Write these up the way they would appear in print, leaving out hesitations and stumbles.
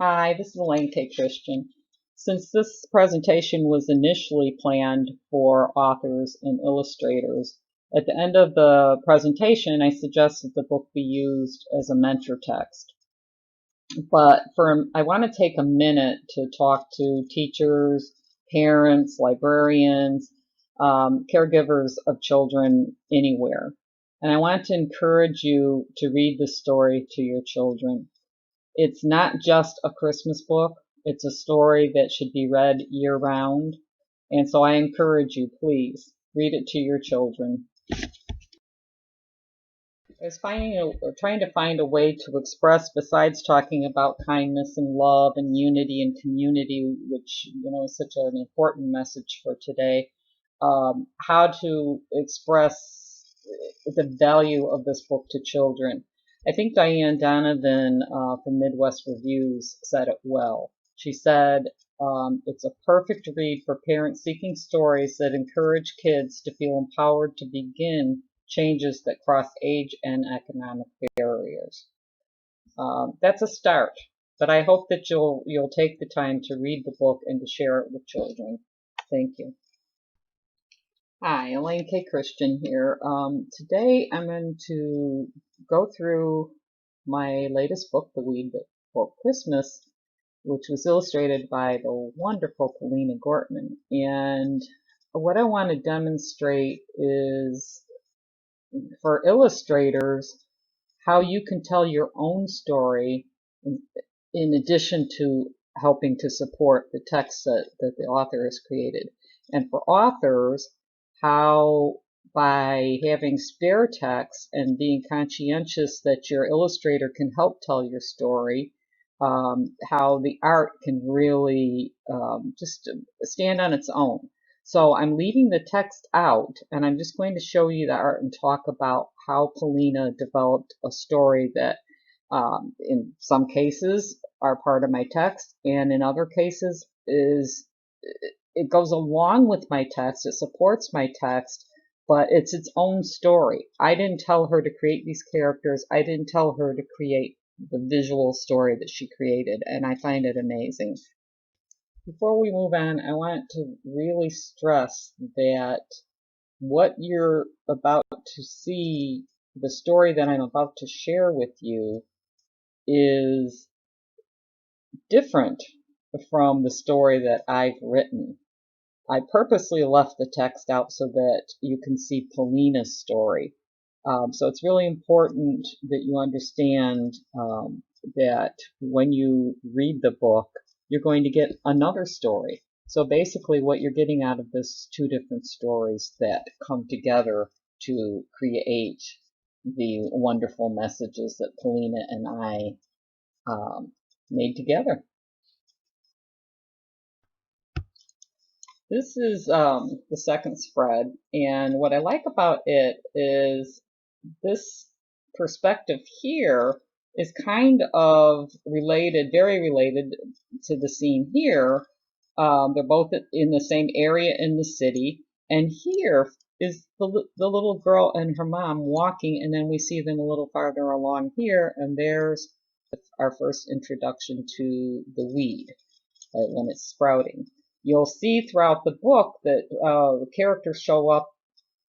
Hi, this is Alayne Kay Christian. Since this presentation was initially planned for authors and illustrators, at the end of the presentation I suggest that the book be used as a mentor text. But I want to take a minute to talk to teachers, parents, librarians, caregivers of children anywhere. And I want to encourage you to read this story to your children. It's not just a Christmas book. It's a story that should be read year-round. And so I encourage you, please, read it to your children. I was trying to find a way to express, besides talking about kindness and love and unity and community, which is such an important message for today, how to express the value of this book to children. I think Diane Donovan from Midwest Reviews said it well. She said, it's a perfect read for parents seeking stories that encourage kids to feel empowered to begin changes that cross age and economic barriers. That's a start, but I hope that you'll take the time to read the book and to share it with children. Thank you. Hi, Alayne Kay Christian here. Today I'm going to go through my latest book, The Weed That Spoke Christmas, which was illustrated by the wonderful Polina Gortman. And what I want to demonstrate is, for illustrators, how you can tell your own story in addition to helping to support the text that the author has created. And for authors, how by having spare text and being conscientious that your illustrator can help tell your story, how the art can really just stand on its own. So I'm leaving the text out, and I'm just going to show you the art and talk about how Polina developed a story that in some cases are part of my text, and in other cases it goes along with my text, it supports my text, but it's its own story. I didn't tell her to create these characters. I didn't tell her to create the visual story that she created, and I find it amazing. Before we move on, I want to really stress that what you're about to see, the story that I'm about to share with you, is different from the story that I've written. I purposely left the text out so that you can see Polina's story. So it's really important that you understand that when you read the book, you're going to get another story. So basically what you're getting out of this is two different stories that come together to create the wonderful messages that Polina and I made together. This is the second spread, and what I like about it is this perspective here is kind of related, very related to the scene here. They're both in the same area in the city, and here is the little girl and her mom walking, and then we see them a little farther along here, and there's our first introduction to the weed when it's sprouting. You'll see throughout the book that the characters show up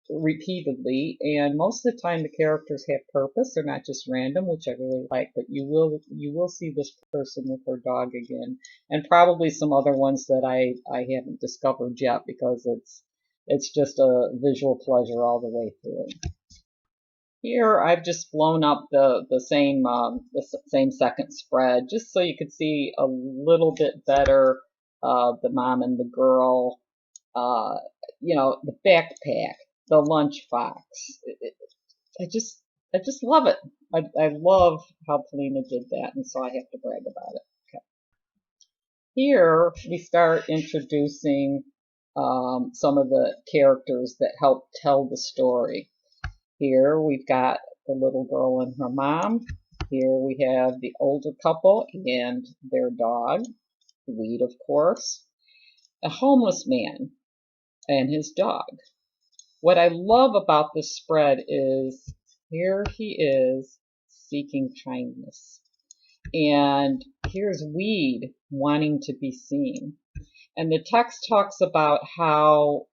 repeatedly, and most of the time the characters have purpose. They're not just random, which I really like, but you will see this person with her dog again, and probably some other ones that I haven't discovered yet, because it's just a visual pleasure all the way through. Here I've just blown up the same second spread, just so you could see a little bit better the mom and the girl, the backpack, the lunchbox. I just love it. I love how Polina did that, and so I have to brag about it. Okay. Here we start introducing some of the characters that help tell the story. Here we've got the little girl and her mom. Here we have the older couple and their dog, Weed, of course. A homeless man and his dog. What I love about this spread is here he is seeking kindness. And here's weed wanting to be seen. And the text talks about how,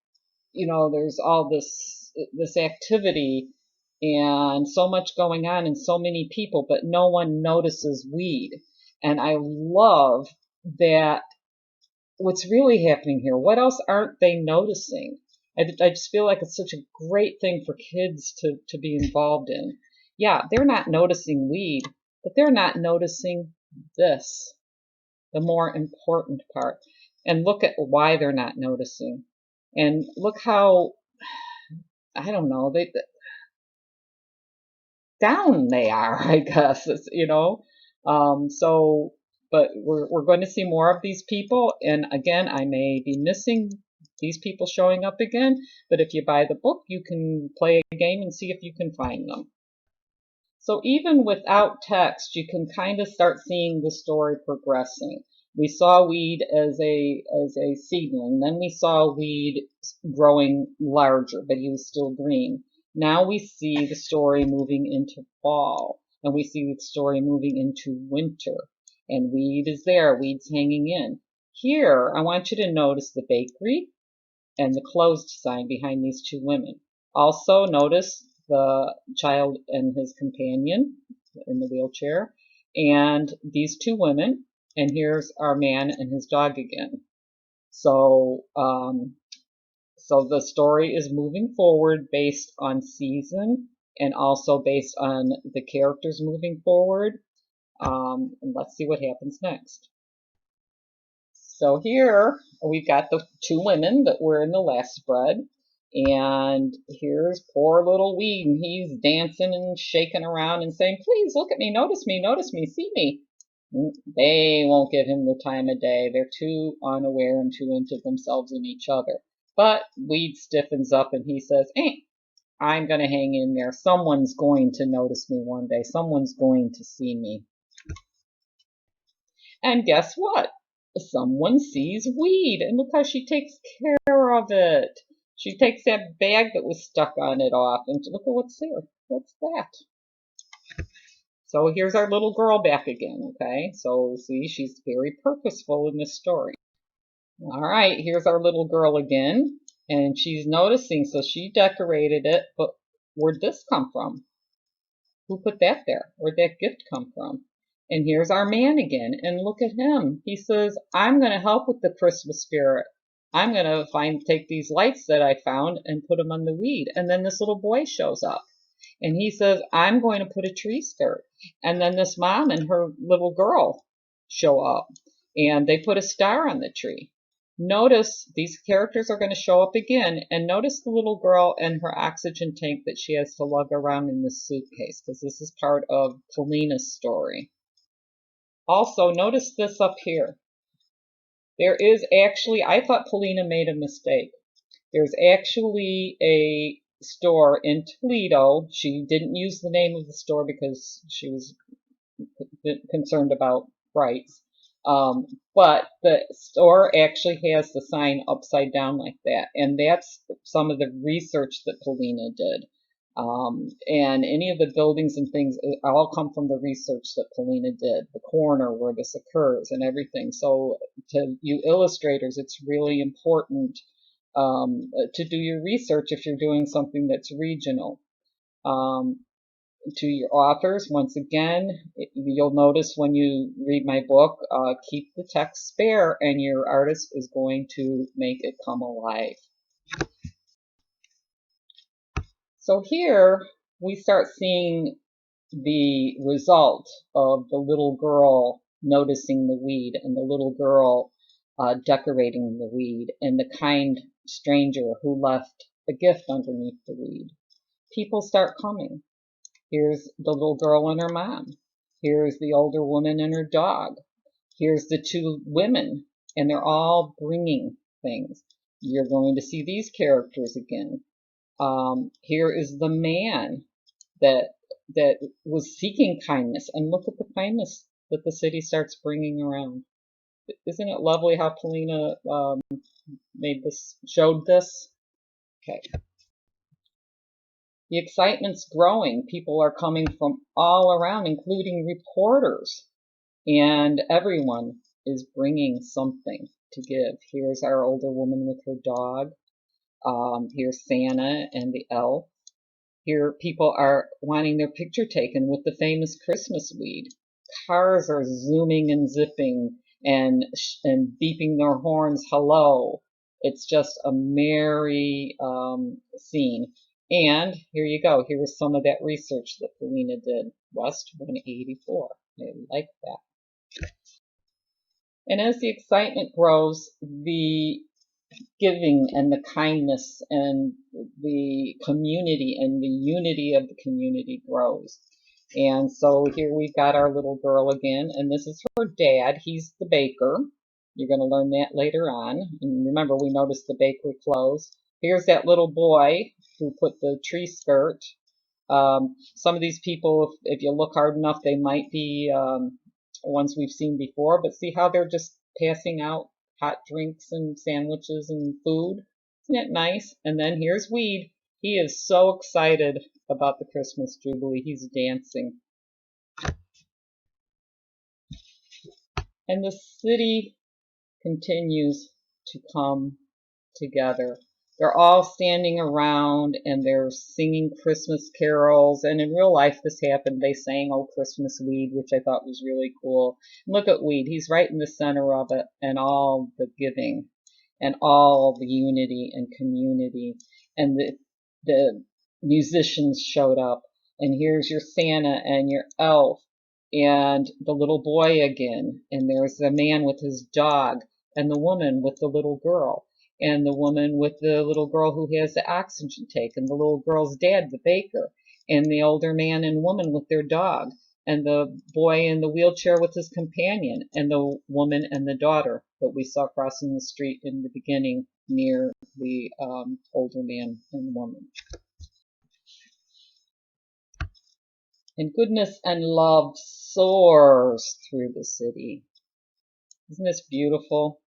there's all this activity and so much going on and so many people, but no one notices weed. And I love that. What's really happening here? What else aren't they noticing? I just feel like it's such a great thing for kids to be involved in. Yeah, they're not noticing weed, but they're not noticing this, the more important part. And look at why they're not noticing. And look how, I don't know, they down they are, I guess, so, but we're going to see more of these people. And again, I may be missing these people showing up again, but if you buy the book, you can play a game and see if you can find them. So even without text, you can kind of start seeing the story progressing. We saw weed as a seedling. Then we saw weed growing larger, but he was still green. Now we see the story moving into fall, and we see the story moving into winter. And weed is there, weed's hanging in. Here, I want you to notice the bakery and the closed sign behind these two women. Also notice the child and his companion in the wheelchair, and these two women, and here's our man and his dog again. So the story is moving forward based on season and also based on the characters moving forward. And let's see what happens next. So here we've got the two women that were in the last spread. And here's poor little weed, and he's dancing and shaking around and saying, please look at me, notice me, see me. They won't give him the time of day. They're too unaware and too into themselves and each other. But weed stiffens up and he says, I'm going to hang in there. Someone's going to notice me one day. Someone's going to see me. And guess what? Someone sees weed, and look how she takes care of it. She takes that bag that was stuck on it off, and look at what's there. What's that? So here's our little girl back again, okay? So see, she's very purposeful in this story. All right, here's our little girl again, and she's noticing, so she decorated it, but where'd this come from? Who put that there? Where'd that gift come from? And here's our man again, and look at him. He says, I'm going to help with the Christmas spirit. I'm going to take these lights that I found and put them on the weed. And then this little boy shows up, and he says, I'm going to put a tree skirt. And then this mom and her little girl show up, and they put a star on the tree. Notice these characters are going to show up again, and notice the little girl and her oxygen tank that she has to lug around in this suitcase, because this is part of Polina's story. Also, notice this up here. There is actually, I thought Polina made a mistake. There's actually a store in Toledo. She didn't use the name of the store because she was concerned about rights. But the store actually has the sign upside down like that. And that's some of the research that Polina did. And any of the buildings and things all come from the research that Polina did, the corner where this occurs and everything. So to you illustrators, it's really important to do your research if you're doing something that's regional. To your authors, once again, you'll notice when you read my book, keep the text spare and your artist is going to make it come alive. So here we start seeing the result of the little girl noticing the weed and the little girl decorating the weed and the kind stranger who left a gift underneath the weed. People start coming. Here's the little girl and her mom. Here's the older woman and her dog. Here's the two women, and they're all bringing things. You're going to see these characters again. Here is the man that was seeking kindness, and look at the kindness that the city starts bringing around. Isn't it lovely how Polina showed this? Okay. The excitement's growing. People are coming from all around, including reporters. and everyone is bringing something to give. Here's our older woman with her dog. Here's Santa and the elf. Here people are wanting their picture taken with the famous Christmas weed. Cars are zooming and zipping and beeping their horns hello. It's just a merry scene. And here you go. Here's some of that research that Polina did. West 184. I like that. And as the excitement grows, the giving and the kindness and the community and the unity of the community grows. And so here we've got our little girl again, and this is her dad. He's the baker. You're going to learn that later on. And remember, we noticed the bakery closed. Here's that little boy who put the tree skirt. Some of these people, if you look hard enough, they might be ones we've seen before, but see how they're just passing out hot drinks and sandwiches and food. Isn't it nice? And then here's Weed. He is so excited about the Christmas Jubilee. He's dancing. And the city continues to come together. They're all standing around and they're singing Christmas carols. And in real life, this happened. They sang "Oh Christmas Weed," which I thought was really cool. And look at Weed. He's right in the center of it, and all the giving and all the unity and community. And the musicians showed up. And here's your Santa and your elf and the little boy again. And there's the man with his dog and the woman with the little girl. And the woman with the little girl who has the oxygen tank, and the little girl's dad, the baker, and the older man and woman with their dog, and the boy in the wheelchair with his companion, and the woman and the daughter that we saw crossing the street in the beginning near the older man and woman. And goodness and love soars through the city. Isn't this beautiful?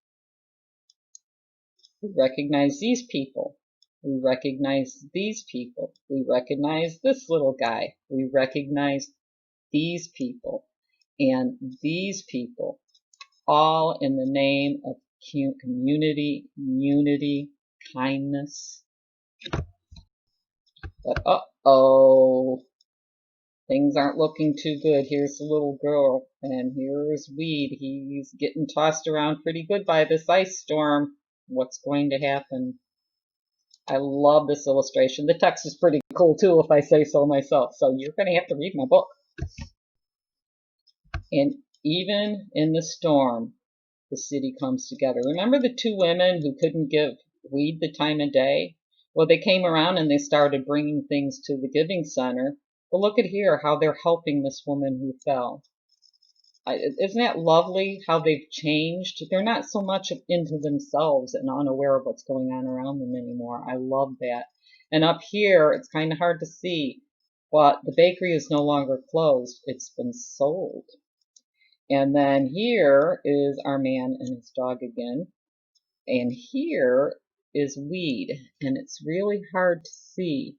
We recognize these people. We recognize these people. We recognize this little guy. We recognize these people and these people, all in the name of community, unity, kindness. But uh-oh, things aren't looking too good. Here's the little girl, and here's Weed. He's getting tossed around pretty good by this ice storm. What's going to happen? I love this illustration. The text is pretty cool too, if I say so myself. So you're going to have to read my book. And even in the storm, the city comes together. Remember the two women who couldn't give Weed the time of day? Well, they came around and they started bringing things to the giving center. But look at here, how they're helping this woman who fell. Isn't that lovely how they've changed? They're not so much into themselves and unaware of what's going on around them anymore. I love that. And up here, it's kind of hard to see, but the bakery is no longer closed. It's been sold. And then here is our man and his dog again. And here is Weed. And it's really hard to see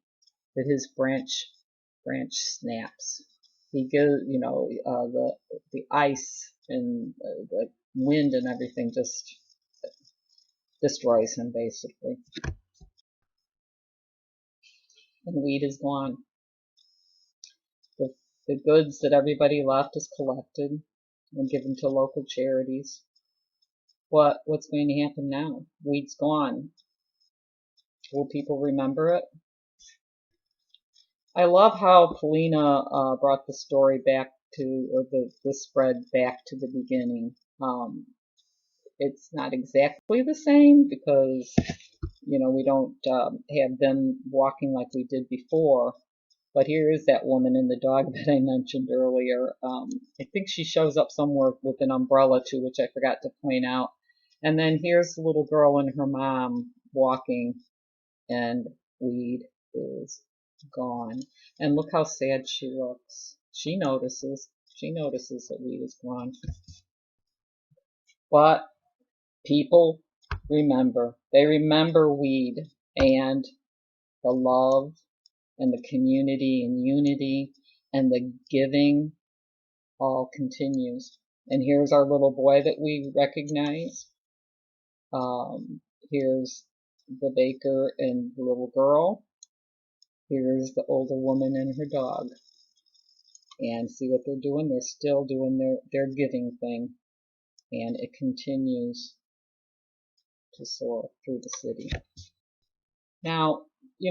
that his branch snaps. He goes, the ice and the wind and everything just destroys him basically. And Weed is gone. The goods that everybody left is collected and given to local charities. What's going to happen now? Weed's gone. Will people remember it? I love how Polina brought the story back to, or the spread back to the beginning. It's not exactly the same because, we don't have them walking like we did before. But here is that woman and the dog that I mentioned earlier. I think she shows up somewhere with an umbrella too, which I forgot to point out. And then here's the little girl and her mom walking, and Weed is gone. And look how sad she looks. She notices that Weed is gone. But people remember. They remember Weed and the love and the community and unity and the giving all continues. And here's our little boy that we recognize. Here's the baker and the little girl. Here's the older woman and her dog. And see what they're doing? They're still doing their giving thing. And it continues to soar through the city. Now,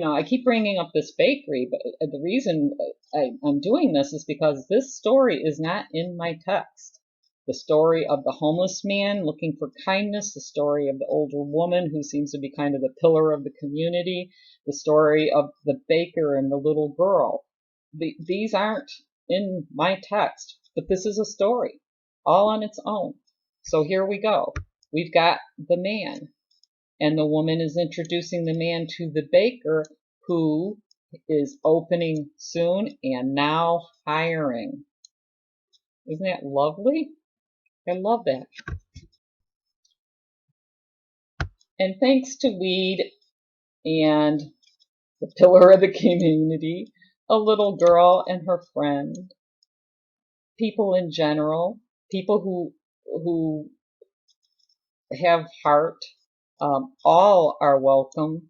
I keep bringing up this bakery, but the reason I'm doing this is because this story is not in my text. The story of the homeless man looking for kindness, the story of the older woman who seems to be kind of the pillar of the community, the story of the baker and the little girl. These aren't in my text, but this is a story all on its own. So here we go. We've got the man, and the woman is introducing the man to the baker, who is opening soon and now hiring. Isn't that lovely? I love that. And thanks to Weed and the pillar of the community, a little girl and her friend, people in general, people who have heart, all are welcome,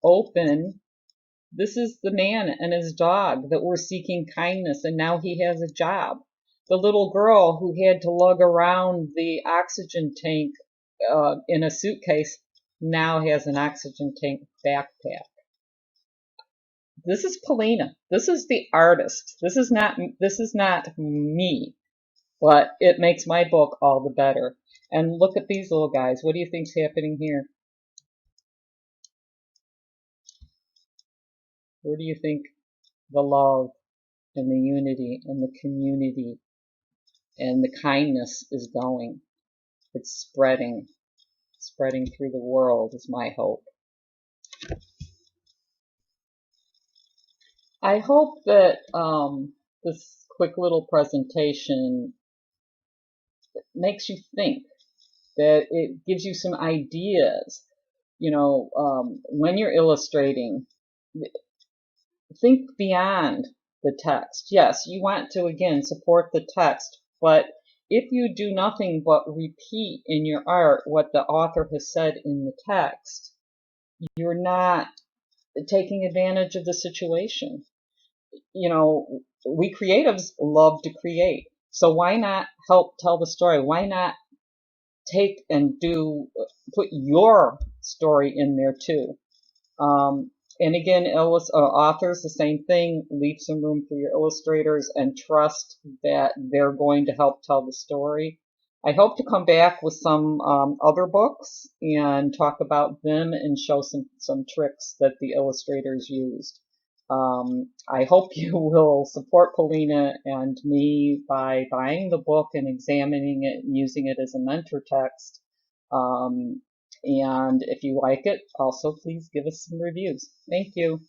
open. This is the man and his dog that were seeking kindness, and now he has a job. The little girl who had to lug around the oxygen tank in a suitcase now has an oxygen tank backpack. This is Polina. This is the artist. This is not me, but it makes my book all the better. And look at these little guys. What do you think's happening here? Where do you think the love and the unity and the community and the kindness is going? It's spreading through the world is my hope. I hope that this quick little presentation makes you think, that it gives you some ideas. When you're illustrating, think beyond the text. Yes, you want to, again, support the text, but if you do nothing but repeat in your art what the author has said in the text, you're not taking advantage of the situation. We creatives love to create. So why not help tell the story? Why not take and put your story in there too? And again, authors, the same thing. Leave some room for your illustrators and trust that they're going to help tell the story. I hope to come back with some other books and talk about them and show some tricks that the illustrators used. I hope you will support Polina and me by buying the book and examining it and using it as a mentor text. And if you like it, also please give us some reviews. Thank you.